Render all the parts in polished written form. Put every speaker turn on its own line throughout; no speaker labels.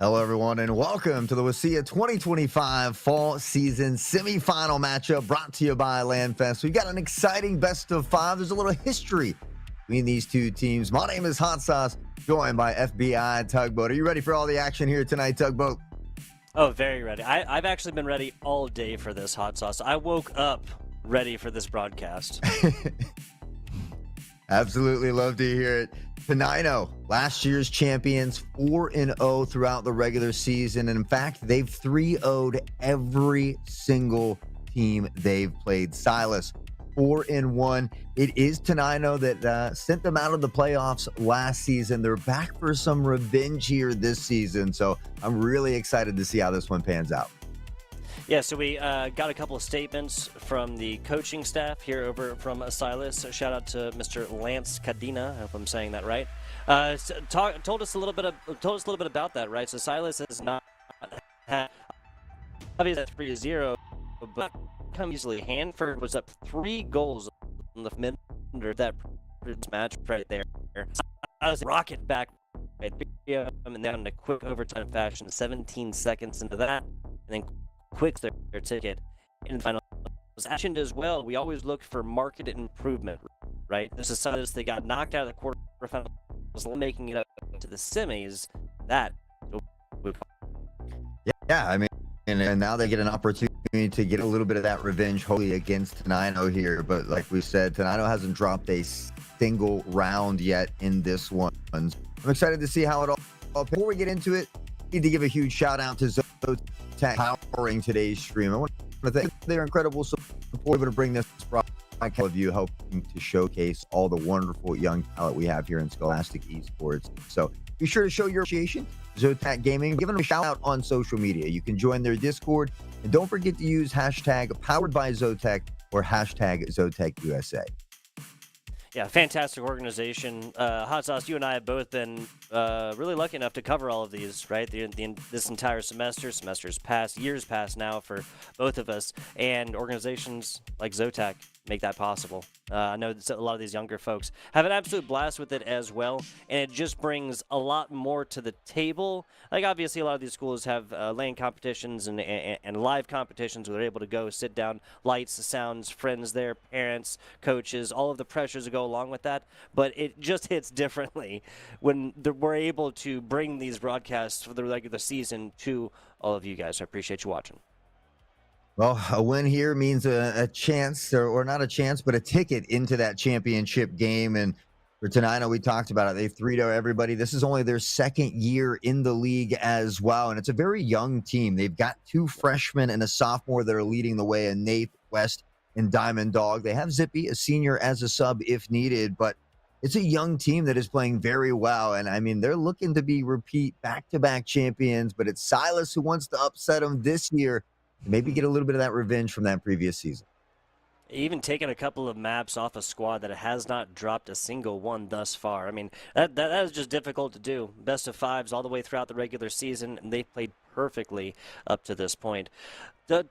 Hello, everyone, and welcome to the WSSEA 2025 Fall Season Semifinal matchup brought to you by LandFest. We've got an exciting best of five. There's a little history between these two teams. My name is Hot Sauce, joined by FBI Tugboat. Are you ready for all the action here tonight, Tugboat?
Oh, very ready. I've actually been ready all day for this, Hot Sauce. I woke up ready for this broadcast.
Absolutely love to hear it. Tenino, last year's champions, 4-0 throughout the regular season. And in fact, they've 3-0'd every single team they've played. Silas, 4-1. It is Tenino that sent them out of the playoffs last season. They're back for some revenge here this season. So I'm really excited to see how this one pans out.
Yeah, so we got a couple of statements from the coaching staff here over from Silas. Shout out to Mr. Lance Cadena, I hope I'm saying that right. Told us a little bit about that, right? So Silas has not had obviously 3-0, but come easily. Hanford was up 3 goals on the mid of that match right there. I was rocket back right there, and then in a quick overtime fashion, 17 seconds into that, and then quick their ticket in the final was actioned as well. We always look for market improvement, right? This is Silas. They got knocked out of the quarterfinals, making it up to the semis. That
yeah, I mean, and now they get an opportunity to get a little bit of that revenge, hopefully against Tenino here. But like we said, Tenino hasn't dropped a single round yet in this one. I'm excited to see how it all. Before we get into it, I need to give a huge shout out to Zotech powering today's stream. I want to thank their incredible support able to bring this broadcast of you, helping to showcase all the wonderful young talent we have here in Scholastic Esports. So be sure to show your appreciation to Zotech Gaming. Give them a shout out on social media. You can join their Discord, and don't forget to use hashtag powered by Zotech or hashtag ZotechUSA.
Yeah, fantastic organization. Hot Sauce, you and I have both been really lucky enough to cover all of these, right? This entire semesters past, years past now for both of us, and organizations like Zotech make that possible. I know that a lot of these younger folks have an absolute blast with it as well, and it just brings a lot more to the table. Like, obviously, a lot of these schools have lane competitions and live competitions where they're able to go sit down, lights, sounds, friends there, parents, coaches, all of the pressures that go along with that. But it just hits differently when we're able to bring these broadcasts for the regular season to all of you guys. I appreciate you watching.
Well, a win here means a chance, or not a chance, but a ticket into that championship game. And for Tenino, we talked about it. They've 3-0 everybody. This is only their second year in the league as well. And it's a very young team. They've got 2 freshmen and a sophomore that are leading the way, in Nate West and Diamond Dog. They have Zippy, a senior, as a sub if needed, but it's a young team that is playing very well. And I mean, they're looking to be repeat back-to-back champions, but it's Silas who wants to upset them this year. Maybe get a little bit of that revenge from that previous season.
Even taking a couple of maps off a squad that has not dropped a single one thus far. I mean, that is just difficult to do. Best of 5s all the way throughout the regular season, and they've played perfectly up to this point.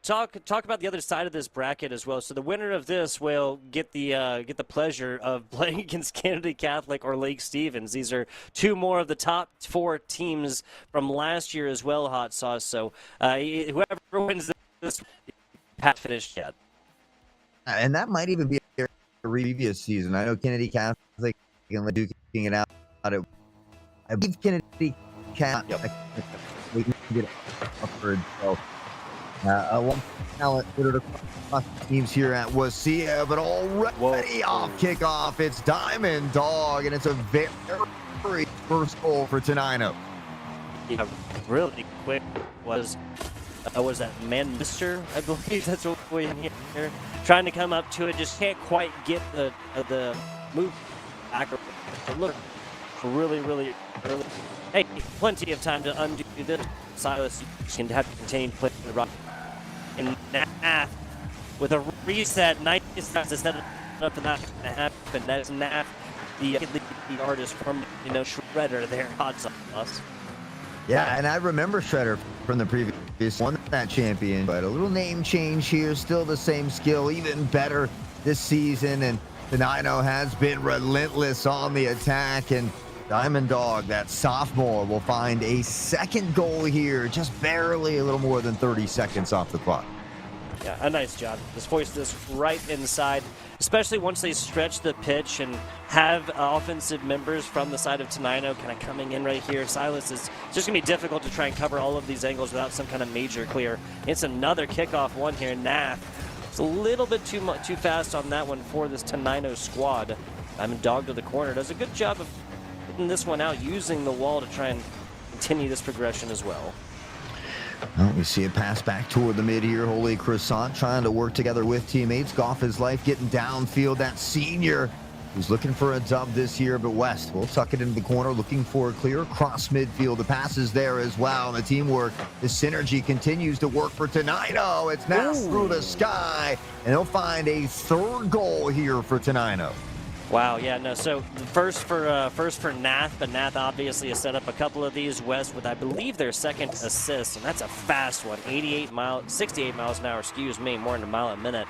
Talk about the other side of this bracket as well. So the winner of this will get the pleasure of playing against Kennedy Catholic or Lake Stevens. These are 2 more of the top 4 teams from last year as well, Hot Sauce. So whoever wins this hasn't finished yet.
And that might even be a previous season. I know Kennedy Catholic and duking it out. I believe Kennedy Catholic we can get upward. So one talent across the teams here at WSSEA, but already off kickoff, it's Diamond Dog, and it's a very first goal for Tenino.
Yeah, really quick was that Manchester, I believe that's what we here. Trying to come up to it, just can't quite get the move back. Look, really early. Hey, plenty of time to undo this. Silas, you can have to continue to play the rock. And Nath with a reset, nice to set it up for that to happen. That's Nath, the artist from Shredder there, Hot Sauce.
Yeah, and I remember Shredder from the previous won that champion, but a little name change here, still the same skill, even better this season. And Tenino has been relentless on the attack, and Diamond Dog, that sophomore, will find a second goal here, just barely a little more than 30 seconds off the clock.
Yeah, a nice job. Just hoist this right inside, especially once they stretch the pitch and have offensive members from the side of Tenino kind of coming in right here. Silas is just going to be difficult to try and cover all of these angles without some kind of major clear. It's another kickoff one here. Nath, it's a little bit too fast on that one for this Tenino squad. Diamond Dog to the corner. Does a good job of getting this one out, using the wall to try and continue this progression as well.
Well, we see a pass back toward the mid here. Holy Croissant trying to work together with teammates. Goff his life getting downfield. That senior who's looking for a dub this year, but West will tuck it into the corner, looking for a clear cross midfield. The pass is there as well, and the teamwork, the synergy continues to work for Tenino. It's now through the sky, and they'll find a third goal here for Tenino.
Wow, yeah, no, so first for Nath, but Nath obviously has set up a couple of these. West with, I believe, their second assist, and that's a fast one, 68 miles an hour, excuse me, more than a mile a minute.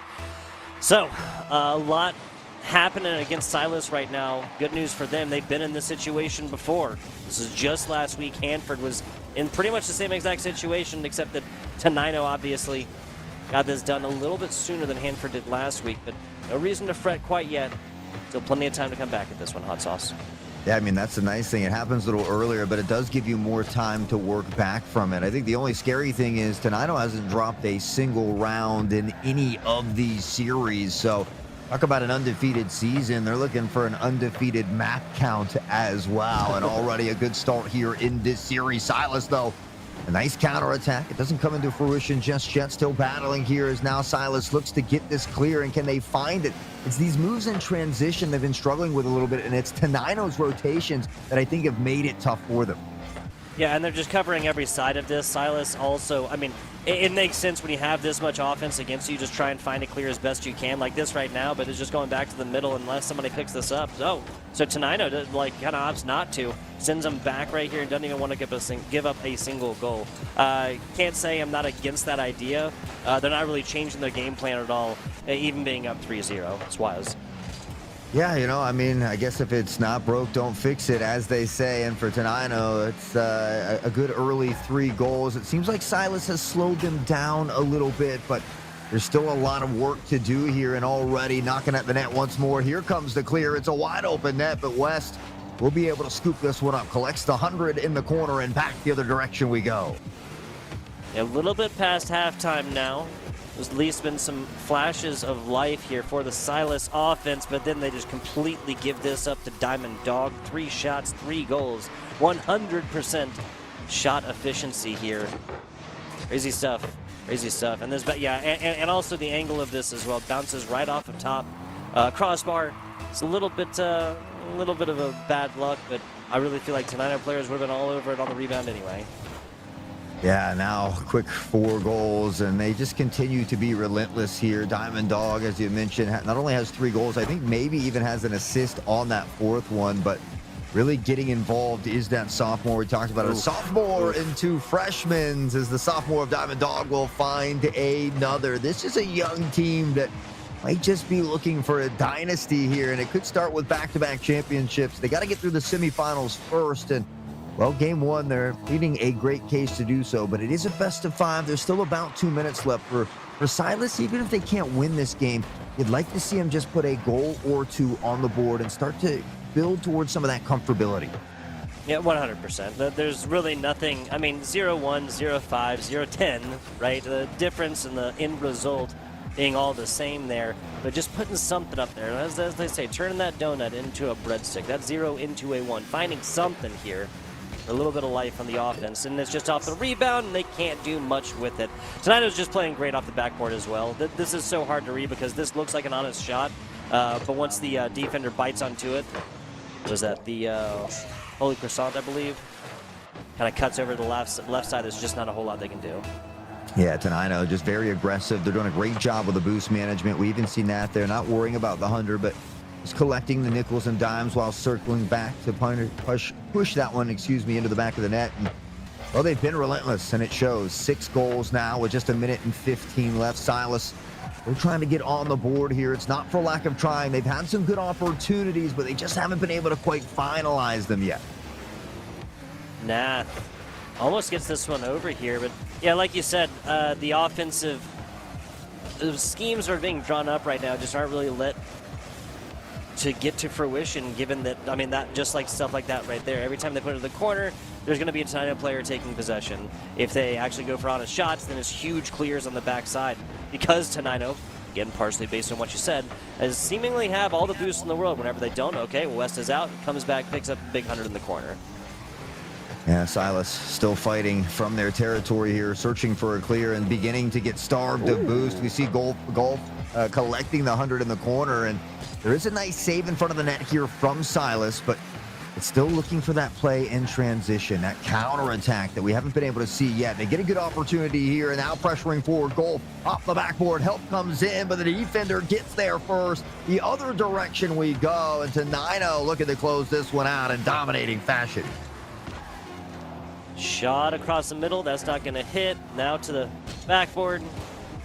So, a lot happening against Silas right now. Good news for them, they've been in this situation before. This is just last week. Hanford was in pretty much the same exact situation, except that Tenino obviously got this done a little bit sooner than Hanford did last week, but no reason to fret quite yet. Still plenty of time to come back at this one, Hot Sauce.
Yeah, I mean, that's the nice thing. It happens a little earlier, but it does give you more time to work back from it. I think the only scary thing is Tenino hasn't dropped a single round in any of these series. So talk about an undefeated season. They're looking for an undefeated map count as well. And already a good start here in this series. Silas, though, a nice counterattack. It doesn't come into fruition just yet. Still battling here as now Silas looks to get this clear, and can they find it? It's these moves in transition they've been struggling with a little bit, and it's Tenino's rotations that I think have made it tough for them.
Yeah, and they're just covering every side of this. Silas also, I mean, it makes sense when you have this much offense against you, just try and find it clear as best you can, like this right now, but it's just going back to the middle unless somebody picks this up. So Tenino, kind of opts not to. Sends them back right here and doesn't even want to give up a single goal. Can't say I'm not against that idea. They're not really changing their game plan at all, even being up 3-0. It's wise.
Yeah, you know, I mean, I guess if it's not broke, don't fix it, as they say. And for Tenino, it's a good early 3 goals. It seems like Silas has slowed them down a little bit, but there's still a lot of work to do here, and already knocking at the net once more. Here comes the clear. It's a wide open net, but West will be able to scoop this one up. Collects the 100 in the corner, and back the other direction we go.
A little bit past halftime now. There's at least been some flashes of life here for the Silas offense, but then they just completely give this up to Diamond Dog. 3 shots, 3 goals, 100% shot efficiency here. Crazy stuff, crazy stuff. And this, and also the angle of this as well. Bounces right off of top. Crossbar. It's a little bit of a bad luck, but I really feel like Tenino players would have been all over it on the rebound anyway.
Yeah, now quick 4 goals, and they just continue to be relentless here. Diamond Dog, as you mentioned, not only has 3 goals, I think maybe even has an assist on that 4th one, but really getting involved is that sophomore. We talked about a sophomore into freshmen, as the sophomore of Diamond Dog will find another. This is a young team that might just be looking for a dynasty here, and it could start with back-to-back championships. They got to get through the semifinals first, and well, game 1, they're pleading a great case to do so, but it is a best of 5. There's still about 2 minutes left for Silas. Even if they can't win this game, you'd like to see them just put a goal or 2 on the board and start to build towards some of that comfortability.
Yeah, 100%. There's really nothing. I mean, 0-1, 0-5, 0-10, right? The difference in the end result being all the same there, but just putting something up there. As they say, turning that donut into a breadstick, that 0 into a 1, finding something here. A little bit of life on the offense, and it's just off the rebound, and they can't do much with it. Tenino's just playing great off the backboard as well. This is so hard to read because this looks like an honest shot, but once the defender bites onto it, was that the Holy Croissant, I believe, kind of cuts over the left side. There's just not a whole lot they can do.
Yeah, Tenino just very aggressive. They're doing a great job with the boost management. We even seen that there, not worrying about the 100, but just collecting the nickels and dimes while circling back to push that one, into the back of the net. And, well, they've been relentless, and it shows. 6 goals now with just 1 minute and 15 left. Silas They're trying to get on the board here. It's not for lack of trying. They've had some good opportunities, but they just haven't been able to quite finalize them yet.
Nah, almost gets this one over here, but yeah, like you said, the offensive schemes are being drawn up right now, just aren't really lit to get to fruition, given that, I mean, that just like stuff like that right there. Every time they put it in the corner, there's going to be a Tenino player taking possession. If they actually go for honest shots, then it's huge clears on the backside. Because Tenino, again, partially based on what you said, has seemingly have all the boosts in the world. Whenever they don't, okay, well, West is out, comes back, picks up a big 100 in the corner.
Yeah, Silas still fighting from their territory here, searching for a clear and beginning to get starved of boost. We see Golf collecting the 100 in the corner, and there is a nice save in front of the net here from Silas, but it's still looking for that play in transition, that counterattack that we haven't been able to see yet. They get a good opportunity here, and now pressuring forward. Golf off the backboard. Help comes in, but the defender gets there first. The other direction we go, and Tenino looking to close this one out in dominating fashion.
Shot across the middle. That's not going to hit. Now to the backboard.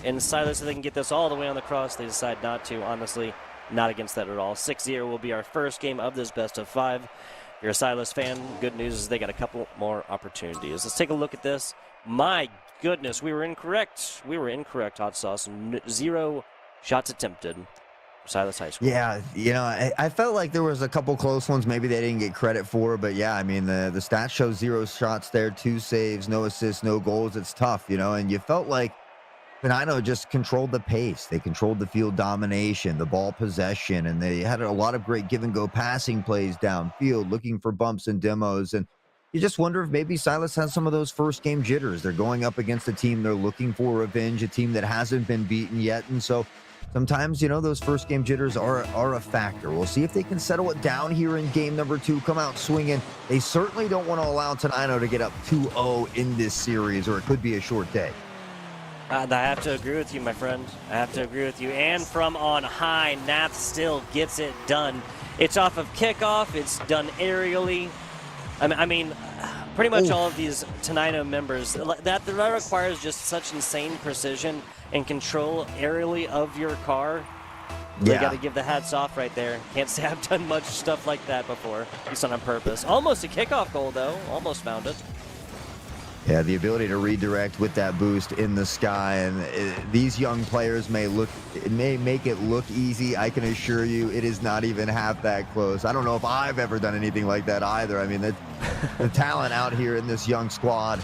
And Silas, if they can get this all the way on the cross, they decide not to. Honestly, not against that at all. 6-0 will be our first game of this best of 5. If you're a Silas fan, good news is they got a couple more opportunities. Let's take a look at this. My goodness, we were incorrect. We were incorrect, Hot Sauce. 0 shots attempted. Silas High School.
Yeah, you know, I felt like there was a couple close ones maybe they didn't get credit for, but yeah, I mean, the stats show 0 shots there, 2 saves, no assists, no goals. It's tough, you know, and you felt like Tenino just controlled the pace. They controlled the field domination, the ball possession, and they had a lot of great give-and-go passing plays downfield, looking for bumps and demos, and you just wonder if maybe Silas has some of those first-game jitters. They're going up against a team they're looking for revenge, a team that hasn't been beaten yet, and so sometimes, you know, those first-game jitters are a factor. We'll see if they can settle it down here in game number 2, come out swinging. They certainly don't want to allow Tenino to get up 2-0 in this series, or it could be a short day.
I have to agree with you, my friend. I have to agree with you. And from on high, Nath still gets it done. It's off of kickoff. It's done aerially. I mean, pretty much all of these Tenino members, that requires just such insane precision and control aerially of your car. You got to give the hats off right there. Can't say I've done much stuff like that before. At least not on purpose. Almost a kickoff goal, though. Almost found it.
Yeah, the ability to redirect with that boost in the sky, and these young players may make it look easy. I can assure you it is not even half that close. I don't know if I've ever done anything like that either. I mean, the talent out here in this young squad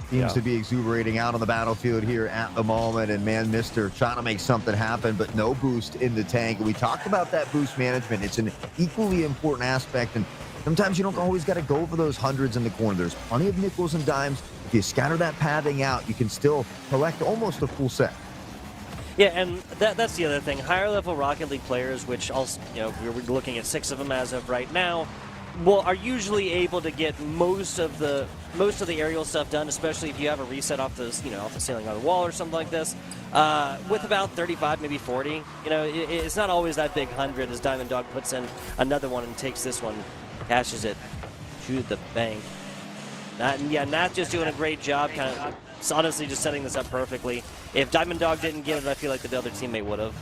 seems to be exuberating out on the battlefield here at the moment, and man, Mister trying to make something happen, but no boost in the tank. We talked about that boost management. It's an equally important aspect, and sometimes you don't always got to go for those hundreds in the corner. There's plenty of nickels and dimes. If you scatter that padding out, you can still collect almost a full set.
Yeah, and that's the other thing. Higher level Rocket League players, which also, you know, we're looking at 6 of them as of right now, are usually able to get most of the aerial stuff done, especially if you have a reset off the ceiling on the wall or something like this. With about 35, maybe 40, you know, it's not always that big 100 as Diamond Dog puts in another one and takes this one, cashes it to the bank. Not just doing a great job, kind of honestly just setting this up perfectly. If Diamond Dog didn't get it, I feel like the other teammate would have.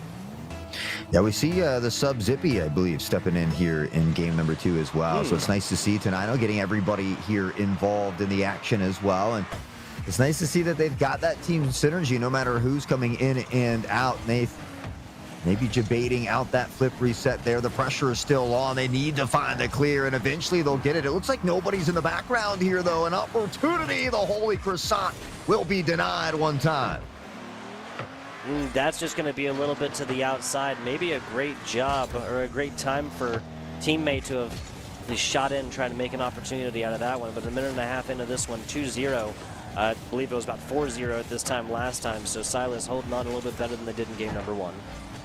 Yeah, we see the sub Zippy, I believe, stepping in here in game number 2 as well. So it's nice to see Tenino getting everybody here involved in the action as well. And it's nice to see that they've got that team synergy no matter who's coming in and out. Maybe debating out that flip reset there. The pressure is still on. They need to find the clear, and eventually they'll get it. It looks like nobody's in the background here, though. An opportunity. The Holy Croissant will be denied one time.
That's just going to be a little bit to the outside. Maybe a great job or a great time for teammate to have at least shot in and tried to make an opportunity out of that one. But a minute and a half into this one, 2-0. I believe it was about 4-0 at this time last time. So Silas holding on a little bit better than they did in game number 1.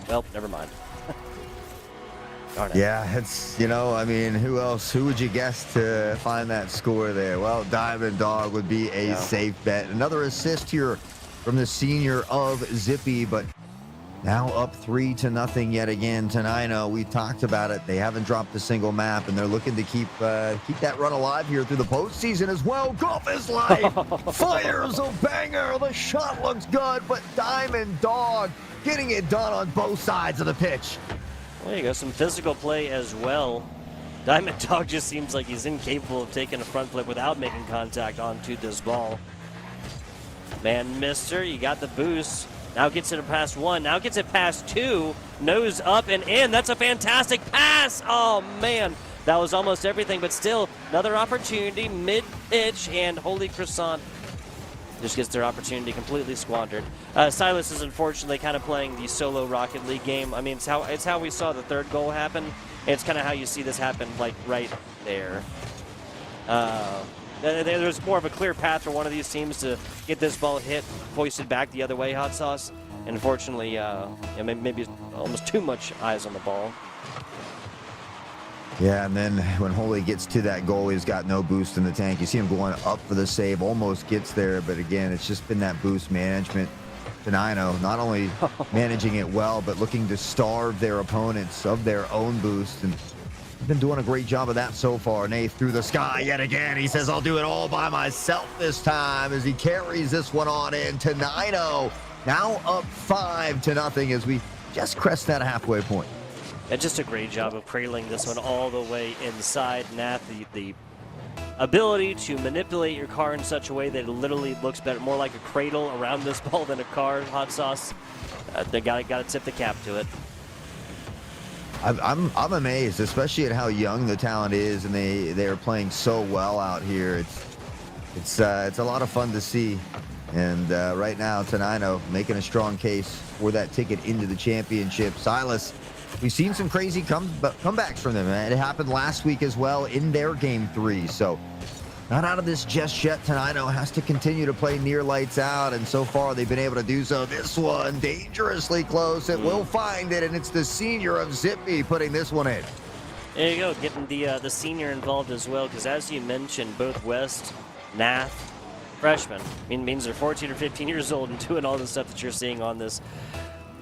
Well, never mind.
Yeah, it's, you know, I mean, who else? Who would you guess to find that score there? Well, Diamond Dog would be a safe bet. Another assist here from the senior of Zippy, but Now up 3-0 yet again to 9-0. We talked about it. They haven't dropped a single map, and they're looking to keep that run alive here through the postseason as well. Golf is life. Fires a banger. The shot looks good, but Diamond Dog getting it done on both sides of the pitch.
There you go. Some physical play as well. Diamond Dog just seems like he's incapable of taking a front flip without making contact onto this ball. Man, mister, you got the boost. Now gets it past one. Now gets it past two. Nose up and in. That's a fantastic pass. Oh, man. That was almost everything, but still another opportunity mid-pitch, and holy croissant just gets their opportunity completely squandered. Silas is unfortunately kind of playing the solo Rocket League game. I mean, it's how we saw the third goal happen. And it's kind of how you see this happen, like right there. There's more of a clear path for one of these teams to get this ball hit, hoisted back the other way, Hot Sauce. And unfortunately, maybe almost too much eyes on the ball.
Yeah, and then when Holy gets to that goal, he's got no boost in the tank. You see him going up for the save, almost gets there, but again, it's just been that boost management. Denino not only managing it well, but looking to starve their opponents of their own boost, and been doing a great job of that so far. Nate through the sky yet again. He says, I'll do it all by myself this time as he carries this one on in to 9-0. Now up 5-0 as we just crest that halfway point.
And just a great job of cradling this one all the way inside. Nat, the ability to manipulate your car in such a way that it literally looks better, more like a cradle around this ball than a car. Hot Sauce, they gotta tip the cap to it.
I'm amazed, especially at how young the talent is, and they are playing so well out here. It's a lot of fun to see, and right now Tenino making a strong case for that ticket into the championship. Silas, we've seen some crazy comebacks from them. It happened last week as well in their game 3. So not out of this just yet. Tenino has to continue to play near lights out, and so far they've been able to do so. This one dangerously close. It will find it, and it's the senior of Zippy putting this one in.
There you go, getting the senior involved as well, because as you mentioned, both West, Nath, freshmen, means they're 14 or 15 years old and doing all the stuff that you're seeing on this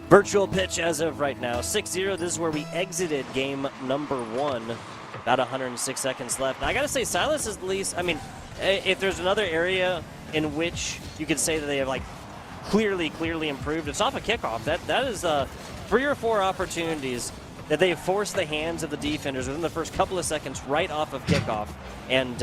virtual pitch as of right now. 6-0, this is where we exited game number 1. About 106 seconds left. And I got to say, Silas is at least, if there's another area in which you could say that they have, like, clearly improved, it's off a kickoff. That is 3 or 4 opportunities that they have forced the hands of the defenders within the first couple of seconds right off of kickoff. And,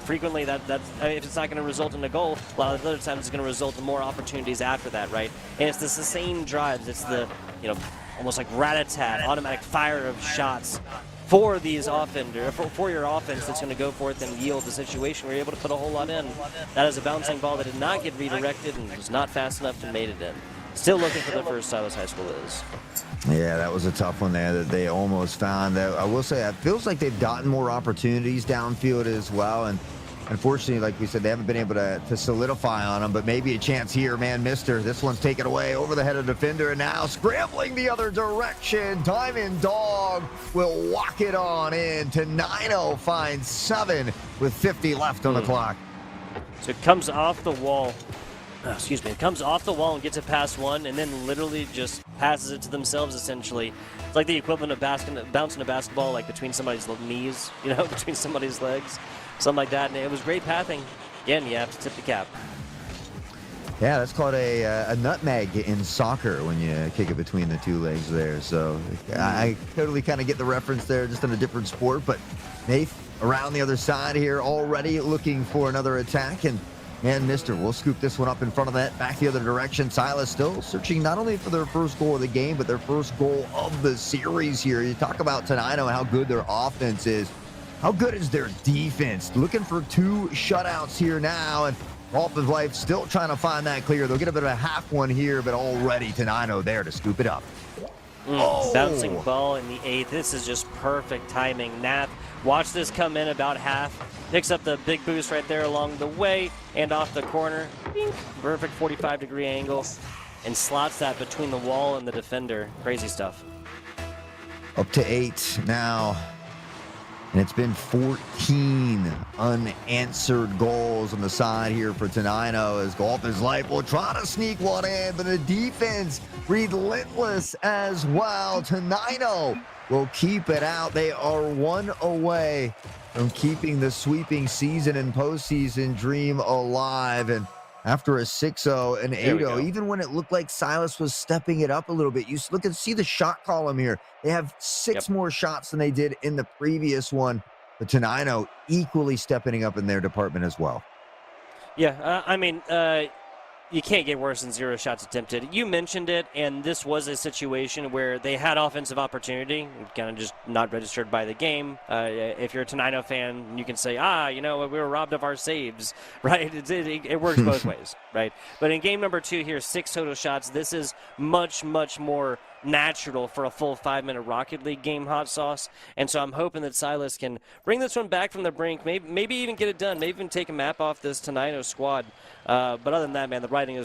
frequently if it's not going to result in a goal, a lot of the other times it's going to result in more opportunities after that, right? And it's the sustained drives. It's the, almost like rat-a-tat, automatic fire of shots for these for your offense that's going to go forth and yield the situation where you're able to put a whole lot in. That is a bouncing ball that did not get redirected and was not fast enough to made it in. Still looking for their first Silas High School is.
Yeah, that was a tough one there that they almost found. I will say, it feels like they've gotten more opportunities downfield as well, and unfortunately, like we said, they haven't been able to solidify on them, but maybe a chance here. Man, mister, this one's taken away over the head of the defender, and now scrambling the other direction. Diamond Dog will walk it on in to 9-0, finds 7 with 50 left on the clock.
So it comes off the wall. It comes off the wall and gets it past one, and then literally just passes it to themselves, essentially. It's like the equivalent of bouncing a basketball, like between somebody's knees, between somebody's legs. Something like that, and it was great pathing. Again, you have to tip the cap.
Yeah, that's called a nutmeg in soccer when you kick it between the two legs there. So I totally kind of get the reference there, just in a different sport. But Nath around the other side here already looking for another attack. And mister, we'll scoop this one up in front of that, back the other direction. Silas still searching not only for their first goal of the game, but their first goal of the series here. You talk about Tenino, how good their offense is. How good is their defense? Looking for 2 shutouts here now, and Golf is Life still trying to find that clear. They'll get a bit of a half one here, but already Tenino there to scoop it up.
Bouncing ball in the 8th. This is just perfect timing. Nath, watch this come in about half. Picks up the big boost right there along the way and off the corner. Perfect 45-degree angle, and slots that between the wall and the defender. Crazy stuff.
Up to 8 now. And it's been 14 unanswered goals on the side here for Tenino as Golf is Life will try to sneak one in, but the defense relentless as well. Tenino will keep it out. They are one away from keeping the sweeping season and postseason dream alive. And after a 6-0 and 8-0, even when it looked like Silas was stepping it up a little bit, you look and see the shot column here. They have 6 more shots than they did in the previous one. But Tenino equally stepping up in their department as well.
Yeah, I mean, you can't get worse than 0 shots attempted. You mentioned it, and this was a situation where they had offensive opportunity, kind of just not registered by the game. If you're a Tenino fan, you can say, we were robbed of our saves, right? It works both ways, right? But in game number 2 here, 6 total shots. This is much, much more natural for a full 5-minute Rocket League game, Hot Sauce. And so I'm hoping that Silas can bring this one back from the brink, maybe even get it done, maybe even take a map off this Tenino squad. But other than that, man, the writing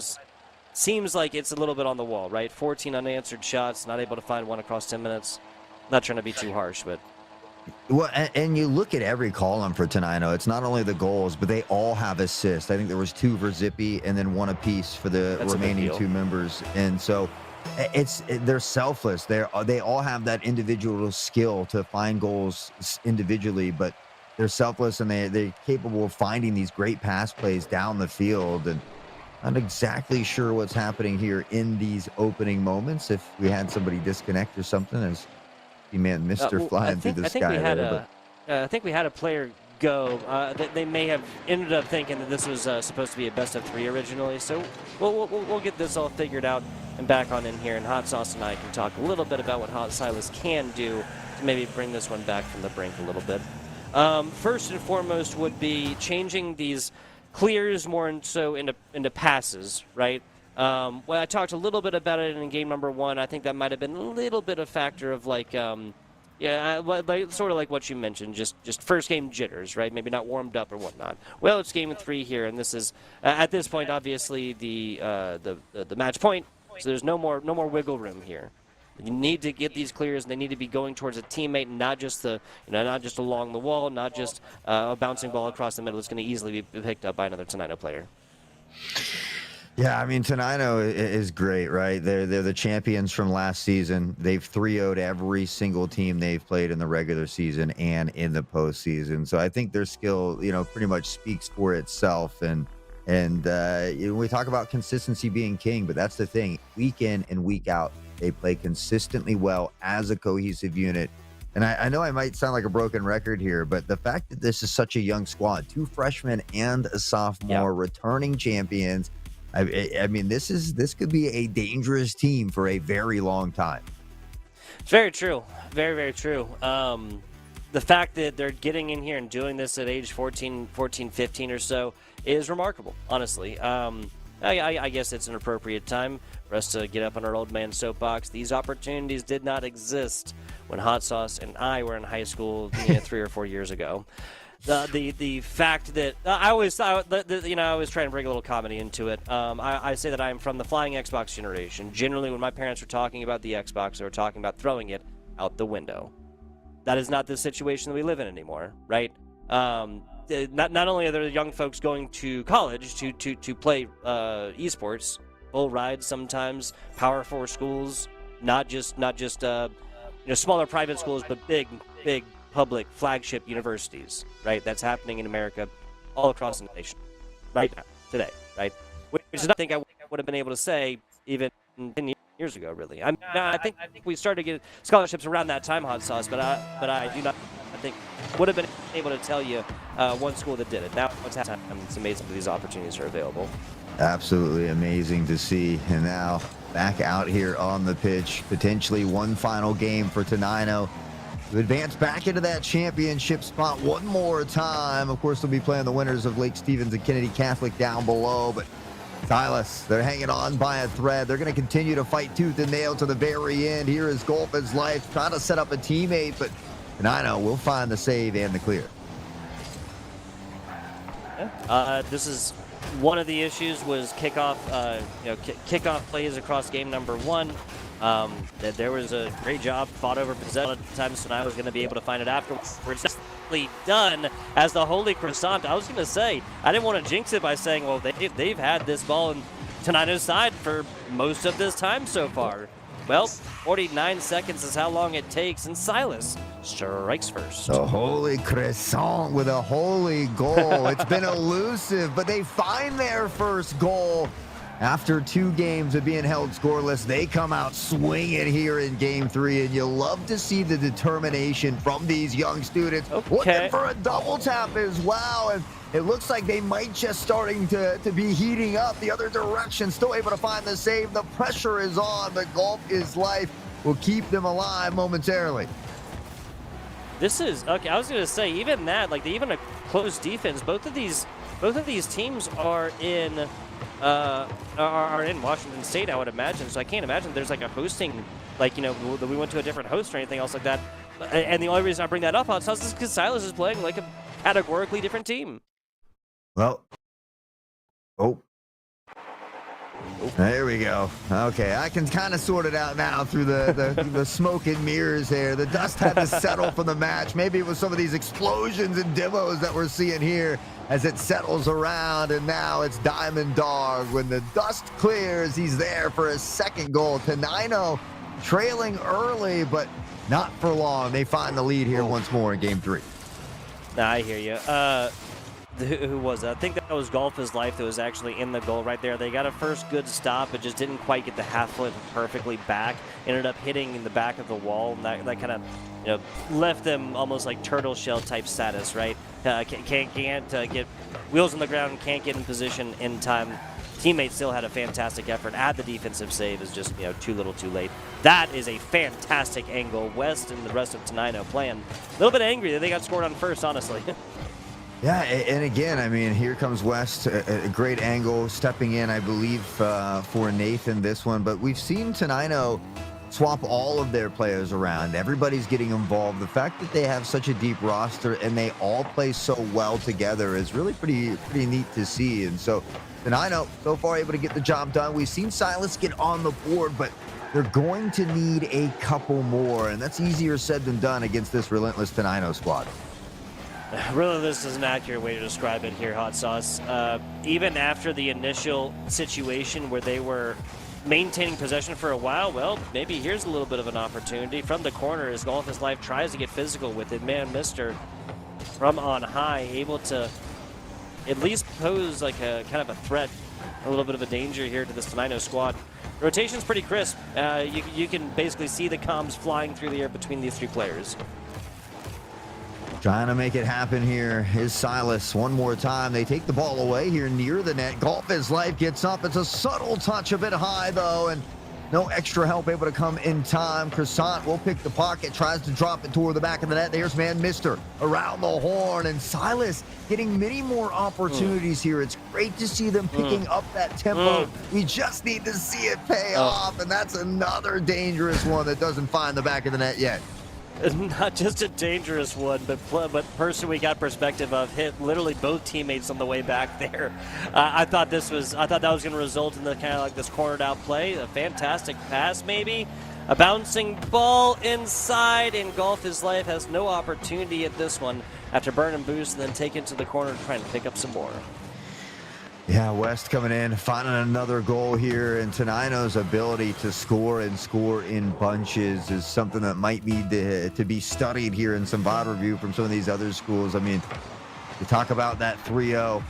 seems like it's a little bit on the wall, right? 14 unanswered shots, not able to find one across 10 minutes. Not trying to be too harsh, but...
Well, and you look at every column for Tenino, it's not only the goals, but they all have assists. I think there was 2 for Zippy and then 1 apiece for the remaining 2 members. And so they're selfless. They all have that individual skill to find goals individually, but they're selfless and they're capable of finding these great pass plays down the field. And not exactly sure what's happening here in these opening moments. If we had somebody disconnect or something, as you man, Mr. flying through the sky.
I think we had a player go. They may have ended up thinking that this was supposed to be a best of 3 originally. So we'll get this all figured out and back on in here. And Hot Sauce and I can talk a little bit about what Hot Silas can do to maybe bring this one back from the brink a little bit. First and foremost would be changing these clears more into passes, right? Well, I talked a little bit about it in game number 1. I think that might have been a little bit of factor of like, sort of like what you mentioned, just first game jitters, right? Maybe not warmed up or whatnot. Well, it's game 3 here, and this is at this point obviously the match point, so there's no more wiggle room here. You need to get these clears, and they need to be going towards a teammate, not just not just along the wall, not just a bouncing ball across the middle. It's going to easily be picked up by another Tenino player.
Yeah, I mean, Tenino is great, right? They're the champions from last season. They've 3-0'd every single team they've played in the regular season and in the postseason. So I think their skill, pretty much speaks for itself. And we talk about consistency being king, but that's the thing. Week in and week out, they play consistently well as a cohesive unit. And I know I might sound like a broken record here, but the fact that this is such a young squad, 2 freshmen and a sophomore, returning champions, I mean, this could be a dangerous team for a very long time.
Very true. Very, very true. The fact that they're getting in here and doing this at age 14, 15 or so is remarkable, honestly. I guess it's an appropriate time for us to get up on our old man soapbox. These opportunities did not exist when Hot Sauce and I were in high school 3 or 4 years ago. The fact that I always try and bring a little comedy into it. I say that I'm from the flying Xbox generation. Generally, when my parents were talking about the Xbox, they were talking about throwing it out the window. That is not the situation that we live in anymore, right? Not only are there young folks going to college to play esports, full rides sometimes, Power 4 schools, not just smaller private schools, but big public flagship universities, right? That's happening in America, all across the nation, right now, today, right? Which is not think I would have been able to say even 10 years ago, really. I think we started to get scholarships around that time, Hot Sauce, but I do not. I think would have been able to tell you one school that did it. Now it's happening. It's amazing that these opportunities are available.
Absolutely amazing to see. And now back out here on the pitch, potentially one final game for Tenino to advance back into that championship spot one more time. Of course, they'll be playing the winners of Lake Stevens and Kennedy Catholic down below, but Silas, they're hanging on by a thread. They're going to continue to fight tooth and nail to the very end. Here is Golf is Life trying to set up a teammate, but Tenino will find the save and the clear.
This is one of the issues was kickoff plays across game number 1. That there was a great job fought over possession. A lot of times Tenino was going to be able to find it afterwards. nicely done as the Holy Croissant. I was going to say, I didn't want to jinx it by saying, well, they've had this ball in Tenino's side for most of this time so far. Well, 49 seconds is how long it takes, and Silas strikes first.
The Holy Croissant with a holy goal. It's been elusive, but they find their first goal. After 2 games of being held scoreless, they come out swinging here in Game 3, and you love to see the determination from these young students. Looking for a double tap as well, and it looks like they might just starting to be heating up the other direction. Still able to find the save. The pressure is on. The golf is life will keep them alive momentarily.
This is okay. I was going to say, even that, like even a close defense. Both of these teams are in Washington State, I would imagine. So I can't imagine there's like a hosting, like that we went to a different host or anything else like that. And the only reason I bring that up, Hot is because Silas is playing like a categorically different team.
Well, there we go. Okay, I can kind of sort it out now through the smoke and mirrors here. The dust had to settle from the match. Maybe it was some of these explosions and demos that we're seeing here as it settles around, and now it's Diamond Dog. When the dust clears, he's there for his second goal. Tenino trailing early, but not for long. They find the lead here once more in Game 3.
Nah, I hear you. Who was that? I think that was Golf is Life that was actually in the goal right there. They got a first good stop, but just didn't quite get the half flip perfectly back. Ended up hitting in the back of the wall, and that kind of left them almost like turtle shell type status, right? Can't get wheels on the ground, can't get in position in time. Teammates still had a fantastic effort. Add the defensive save is just too little, too late. That is a fantastic angle. West and the rest of Tenino playing a little bit angry that they got scored on first, honestly.
Yeah, and again, I mean, here comes West, a great angle, stepping in, I believe, for Nathan this one. But we've seen Tenino swap all of their players around. Everybody's getting involved. The fact that they have such a deep roster and they all play so well together is really pretty neat to see. And so Tenino so far able to get the job done. We've seen Silas get on the board, but they're going to need a couple more, and that's easier said than done against this relentless Tenino squad.
Really, this is an accurate way to describe it here, Hot Sauce. Even after the initial situation where they were maintaining possession for a while, well, maybe here's a little bit of an opportunity. From the corner, as Golf is Life tries to get physical with it, man, Mister from on high, able to at least pose like a kind of a threat, a little bit of a danger here to this Tenino squad. Rotation's pretty crisp. You can basically see the comms flying through the air between these 3 players.
Trying to make it happen here is Silas one more time. They take the ball away here near the net. Golf is Life gets up. It's a subtle touch, a bit high though, and no extra help able to come in time. Croissant will pick the pocket, tries to drop it toward the back of the net. There's man Mister around the horn, and Silas getting many more opportunities here. It's great to see them picking up that tempo. We just need to see it pay off, and that's another dangerous one that doesn't find the back of the net yet.
Not just a dangerous one, but person we got perspective of hit literally both teammates on the way back there. I thought that was going to result in the kind of like this cornered out play, a fantastic pass maybe, a bouncing ball inside, and Golf is Life has no opportunity at this one after burn and boost and then take it to the corner trying to pick up some more.
Yeah, West coming in, finding another goal here, and Tenino's ability to score and score in bunches is something that might need to be studied here in some VOD review from some of these other schools. I mean, to talk about that 3-0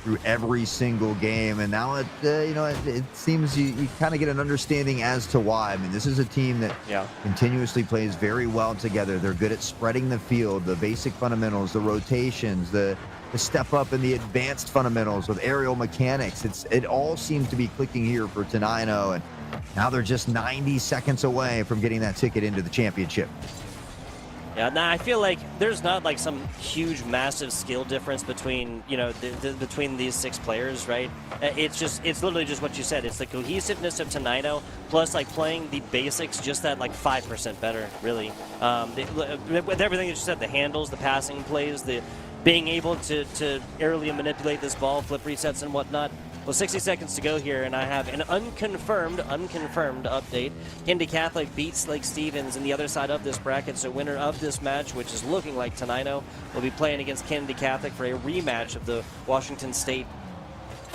through every single game, and now it seems you kind of get an understanding as to why. I mean, this is a team that continuously plays very well together. They're good at spreading the field, the basic fundamentals, the rotations, the step up in the advanced fundamentals with aerial mechanics. It all seems to be clicking here for Tenino, and now they're just 90 seconds away from getting that ticket into the championship.
Yeah, now I feel like there's not like some huge, massive skill difference between between these 6 players, right? It's literally just what you said. It's the cohesiveness of Tenino plus like playing the basics just that like 5% better, really. With everything that you said, the handles, the passing plays, the being able to aerially manipulate this ball, flip resets and whatnot. Well, 60 seconds to go here, and I have an unconfirmed update. Kennedy Catholic beats Lake Stevens in the other side of this bracket, so winner of this match, which is looking like Tenino, will be playing against Kennedy Catholic for a rematch of the Washington State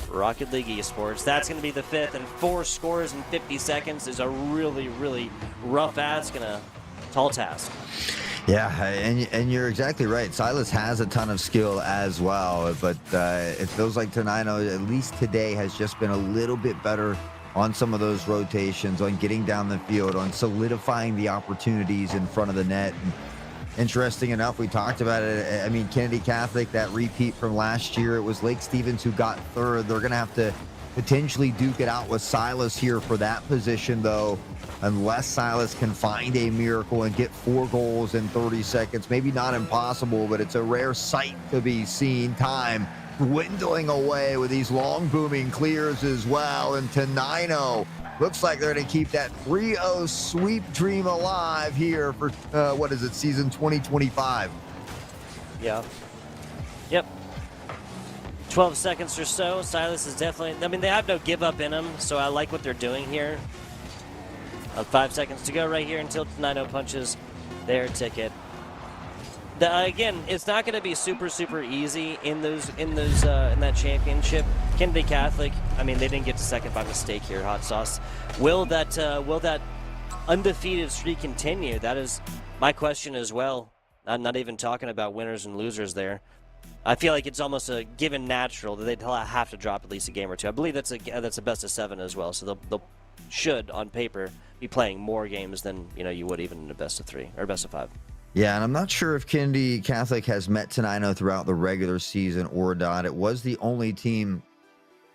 Rocket League Esports. That's going to be the 5th, and 4 scores in 50 seconds is a really, really rough ask and a tall task.
Yeah, and you're exactly right. Silas has a ton of skill as well, but it feels like Tenino, at least today, has just been a little bit better on some of those rotations, on getting down the field, on solidifying the opportunities in front of the net. And interesting enough, we talked about it. I mean, Kennedy Catholic, that repeat from last year, it was Lake Stevens who got third. They're going to have to potentially duke it out with Silas here for that position, though, unless Silas can find a miracle and get 4 goals in 30 seconds. Maybe not impossible, but it's a rare sight to be seen. Time dwindling away with these long booming clears as well. And Tenino looks like they're going to keep that 3-0 sweep dream alive here for, what is it, season 2025.
Yeah. Yep. 12 seconds or so. Silas is definitely, I mean, they have no give up in them, so I like what they're doing here. 5 seconds to go right here until Tenino punches their ticket. Again, it's not going to be super easy in that championship. Kennedy Catholic, I mean, they didn't get to second by mistake here. Hot sauce. Will that undefeated streak continue? That is my question as well. I'm not even talking about winners and losers there. I feel like it's almost a given natural that they'd have to drop at least a game or two. I believe that's a best of 7 as well, so they'll should on paper be playing more games than you would even in a best of 3 or best of 5.
Yeah, and I'm not sure if Kennedy Catholic has met Tenino throughout the regular season or not. It was the only team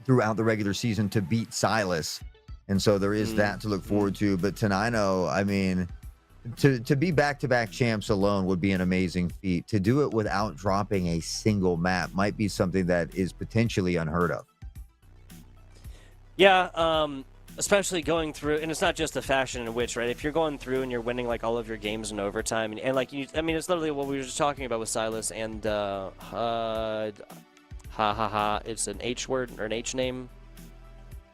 throughout the regular season to beat Silas, and so there is that to look forward to. But Tenino, I mean, to be back-to-back champs alone would be an amazing feat. To do it without dropping a single map might be something that is potentially unheard of.
Yeah, especially going through, and it's not just the fashion in which, right? If you're going through and you're winning like all of your games in overtime, and like I mean, it's literally what we were just talking about with Silas and it's an H word or an H name.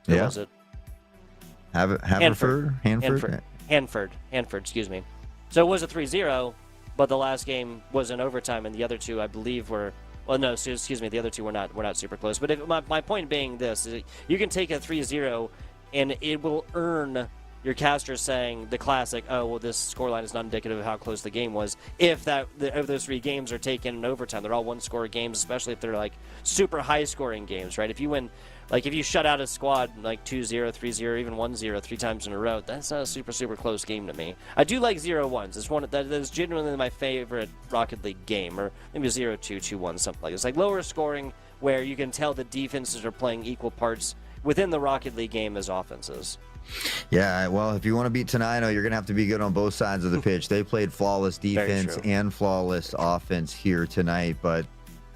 Who was it?
Hanford,
excuse me. So it was a 3-0, but the last game was in overtime, and the other two, I believe, were. Well, no, excuse me. The other two were not super close. But my point being this: is you can take a 3-0, and it will earn your caster saying the classic, "Oh, well, this scoreline is not indicative of how close the game was." If those 3 games are taken in overtime, they're all 1-score games, especially if they're like super high-scoring games, right? If you win. Like, if you shut out a squad like 2-0, 3-0, even 1-0 3 times in a row, that's not a super close game to me. I do like 0-1s. It's one that is genuinely my favorite Rocket League game, or maybe 0-2, 2-1, something like this. It's like lower scoring where you can tell the defenses are playing equal parts within the Rocket League game as offenses.
Yeah, well, if you want to beat Tenino, you're going to have to be good on both sides of the pitch. They played flawless defense and flawless offense here tonight, but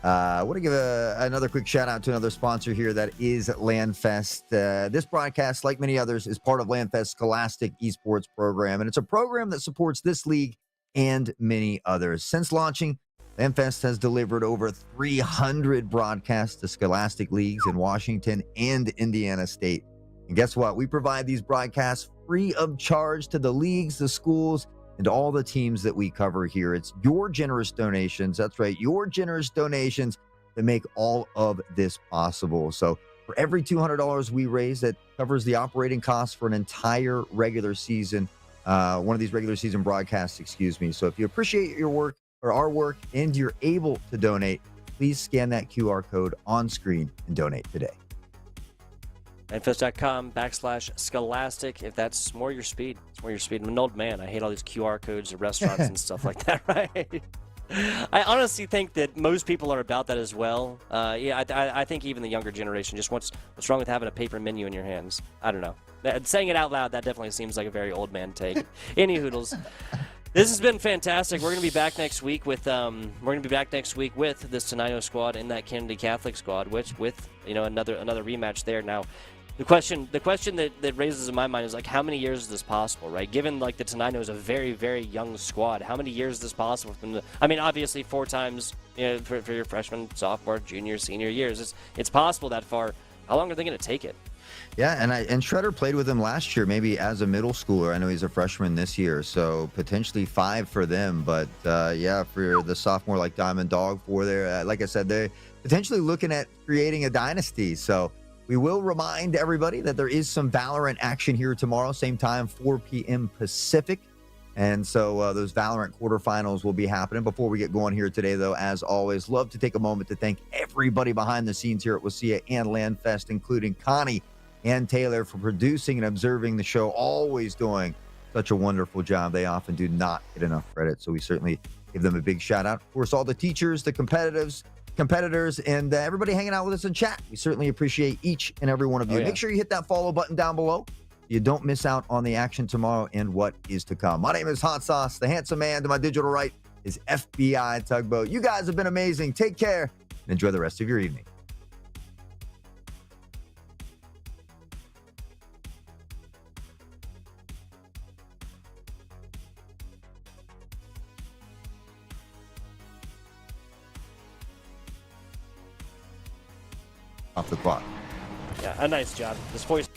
I want to give another quick shout out to another sponsor here, that is LandFest. This broadcast, like many others, is part of LandFest's Scholastic Esports program, and it's a program that supports this league and many others. Since launching, LandFest has delivered over 300 broadcasts to Scholastic leagues in Washington and Indiana State. And guess what? We provide these broadcasts free of charge to the leagues, the schools, and all the teams that we cover here. It's your generous donations. That's right, your generous donations that make all of this possible. So for every $200 we raise, that covers the operating costs for an entire regular season, one of these regular season broadcasts, excuse me. So if you appreciate your work or our work and you're able to donate, please scan that QR code on screen and donate today.
Landfest.com/Scholastic, if that's more your speed. It's more your speed. I'm an old man. I hate all these QR codes of restaurants and stuff like that, right? I honestly think that most people are about that as well. I think even the younger generation just what's wrong with having a paper menu in your hands? I don't know. Saying it out loud, that definitely seems like a very old man take. Any hoodles. This has been fantastic. We're going to be back next week with this Tenino squad and that Kennedy Catholic squad, which with another rematch there. Now, the question that raises in my mind is, like, how many years is this possible, right? Given like the Tenino is a very, very young squad, how many years is this possible for them to, I mean, obviously 4 times for your freshman, sophomore, junior, senior years. It's possible that far. How long are they going to take it?
Yeah, and Shredder played with him last year, maybe as a middle schooler. I know he's a freshman this year, so potentially 5 for them. But yeah, for the sophomore like Diamond Dog 4 there, like I said, they're potentially looking at creating a dynasty. So we will remind everybody that there is some Valorant action here tomorrow, same time, 4 p.m. Pacific. And so those Valorant quarterfinals will be happening. Before we get going here today, though, as always, love to take a moment to thank everybody behind the scenes here at WSSEA and LandFest, including Connie and Taylor, for producing and observing the show, always doing such a wonderful job. They often do not get enough credit, so we certainly give them a big shout out. Of course, all the teachers, the competitors, and everybody hanging out with us in chat. We certainly appreciate each and every one of you. Make sure you hit that follow button down below. You don't miss out on the action tomorrow and what is to come. My name is Hot Sauce. The handsome man to my digital right is FBI Tugboat. You guys have been amazing. Take care and enjoy the rest of your evening. Off the clock.
Yeah, a nice job. This voice